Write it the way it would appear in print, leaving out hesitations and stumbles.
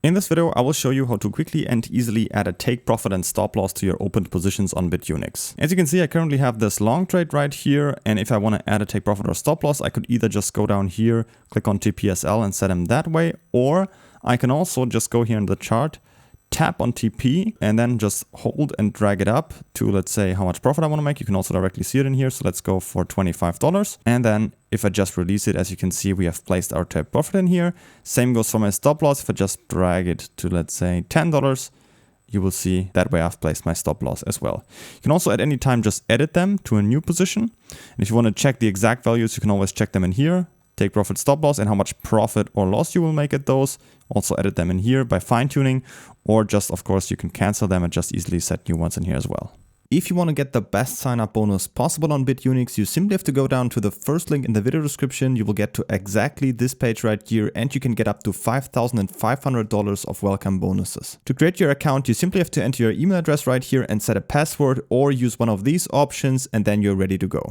In this video, I will show you how to quickly and easily add a take profit and stop loss to your opened positions on Bitunix. As you can see, I currently have this long trade right here, and if I want to add a take profit or stop loss, I could either just go down here, click on TPSL and set them that way, or I can also just go here in the chart, tap on TP and then just hold and drag it up to, let's say, how much profit I want to make. You can also directly see it in here. So let's go for $25. And then if I just release it, as you can see, we have placed our take profit in here. Same goes for my stop loss. If I just drag it to, let's say, $10, you will see that way I've placed my stop loss as well. You can also at any time just edit them to a new position. And if you want to check the exact values, you can always check them in here. Take profit, stop loss, and how much profit or loss you will make at those. Also edit them in here by fine-tuning, or just, of course, you can cancel them and just easily set new ones in here as well. If you want to get the best sign-up bonus possible on Bitunix, you simply have to go down to the first link in the video description. You will get to exactly this page right here, and you can get up to $5,500 of welcome bonuses. To create your account, you simply have to enter your email address right here and set a password, or use one of these options, and then you're ready to go.